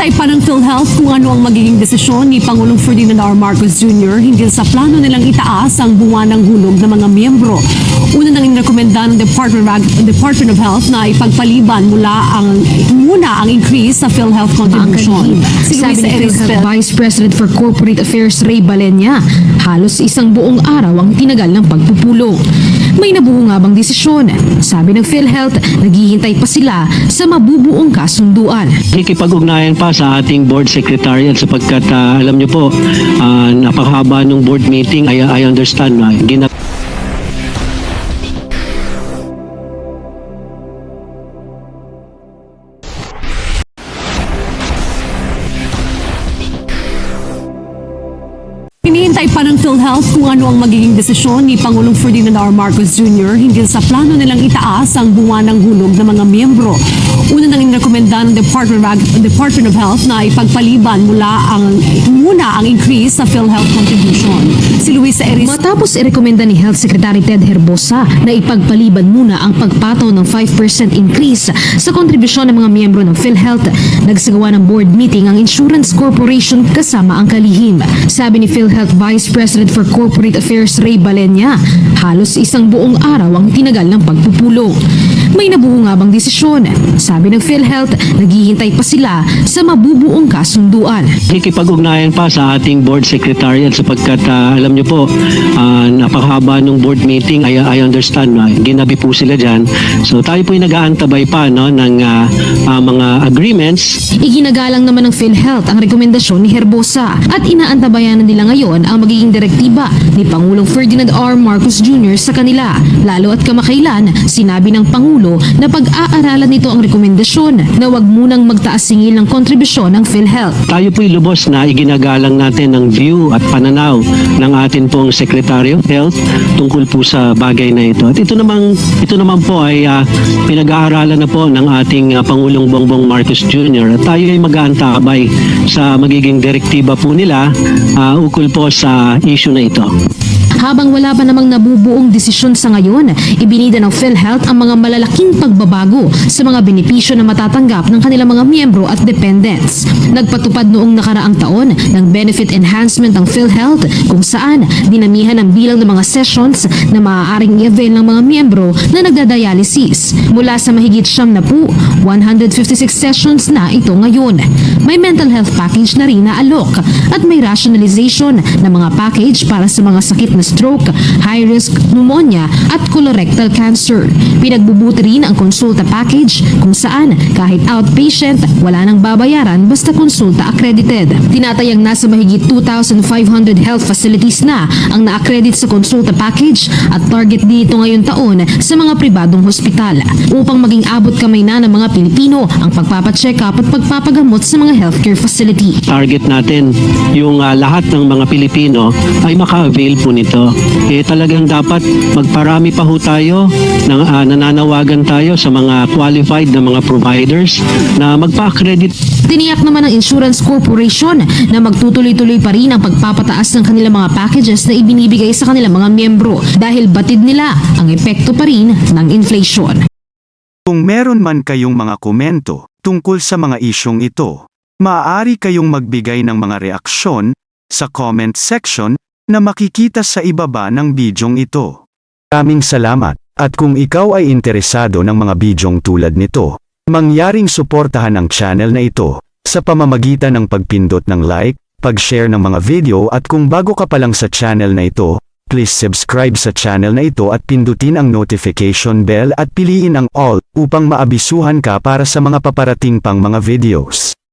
Hinihintay pa ng PhilHealth kung ano ang magiging desisyon ni Pangulong Ferdinand R. Marcos Jr. hinggil sa plano nilang itaas ang buwanang hulog ng mga miyembro. Una nang inirekomenda ng Department of Health na ipagpaliban muna ang increase sa PhilHealth contribution. Sabi ni PhilHealth Vice President for Corporate Affairs Ray Balenya, halos isang buong araw ang tinagal ng pagpupulong. May nabuo nga bang desisyon? Sabi ng PhilHealth, naghihintay pa sila sa mabubuong kasunduan. Nakikipag-ugnayan pa sa ating board secretariat sapagkat alam niyo po, napakahaba ng board meeting. I understand na Hinihintay pa ng PhilHealth kung ano ang magiging desisyon ni Pangulong Ferdinand R. Marcos Jr. hinggil sa plano nilang itaas ang buwanang hulog ng mga miyembro. Una nang inirekomenda ng Department of Health na ipagpaliban muna ang increase sa PhilHealth contribution. Si Luisa Eris. Matapos irekomenda ni Health Secretary Ted Herbosa na ipagpaliban muna ang pagpataw ng 5% increase sa kontribusyon ng mga miyembro ng PhilHealth, nagsagawa ng board meeting ang Insurance Corporation kasama ang kalihim. Sabi ni PhilHealth Vice President for Corporate Affairs Ray Balenya, halos isang buong araw ang tinagal ng pagpupulong. May nabuo nga bang desisyon? Sabi ng PhilHealth, naghihintay pa sila sa mabubuong kasunduan. nakikipag-ugnayan pa sa ating board secretariat sapagkat alam niyo po, napakahaba ng board meeting. I understand na ginabi po sila dyan. So tayo po yung nag-aantabay pa ng mga agreements. Iginagalang naman ng PhilHealth ang rekomendasyon ni Herbosa at inaantabayan nila ngayon ang magiging direktiba ni Pangulong Ferdinand R. Marcos Jr. sa kanila. Lalo at kamakailan, sinabi ng Pangulo na pag-aaralan nito ang rekomendasyon na wag munang magtaas singil ng kontribusyon ng PhilHealth. Tayo po'y lubos na iginagalang natin ang view at pananaw ng atin pong Secretary of Health tungkol po sa bagay na ito. At ito naman po ay pinag-aaralan na po ng ating Pangulong Bongbong Marcos Jr. At tayo ay mag-aantabay sa magiging direktiba po nila ukol po sa issue na ito. Habang wala pa namang nabubuong desisyon sa ngayon, ibinida ng PhilHealth ang mga malalaking pagbabago sa mga benepisyo na matatanggap ng kanilang mga miyembro at dependents. Nagpatupad noong nakaraang taon ng benefit enhancement ng PhilHealth kung saan dinamihan ang bilang ng mga sessions na maaaring i-avail ng mga miyembro na nagdadialysis. Mula sa mahigit 156 sessions na ito ngayon. May mental health package na rin na alok at may rationalization ng mga package para sa mga sakit na stroke, high-risk pneumonia at colorectal cancer. Pinagbubuti rin ang konsulta package kung saan kahit outpatient, wala nang babayaran basta konsulta accredited. Tinatayang nasa mahigit 2,500 health facilities na ang na-accredit sa konsulta package at target dito ngayon taon sa mga pribadong hospital upang maging abot kamay na ng mga Pilipino ang pagpapacheck up at pagpapagamot sa mga healthcare facility. Target natin yung lahat ng mga Pilipino ay maka-avail po nito. Talagang dapat magparami pa ho tayo, nananawagan tayo sa mga qualified na mga providers na magpa-accredit. Tiniyak naman ng Insurance Corporation na magtutuloy-tuloy pa rin ang pagpapataas ng kanilang mga packages na ibinibigay sa kanilang mga miyembro dahil batid nila ang epekto pa rin ng inflation. Kung meron man kayong mga komento tungkol sa mga isyong ito, maaari kayong magbigay ng mga reaksyon sa comment section na makikita sa ibaba ng bidyong ito. Maraming salamat, at kung ikaw ay interesado ng mga bidyong tulad nito, mangyaring suportahan ang channel na ito sa pamamagitan ng pagpindot ng like, pag-share ng mga video at kung bago ka pa lang sa channel na ito, please subscribe sa channel na ito at pindutin ang notification bell at piliin ang all upang maabisuhan ka para sa mga paparating pang mga videos.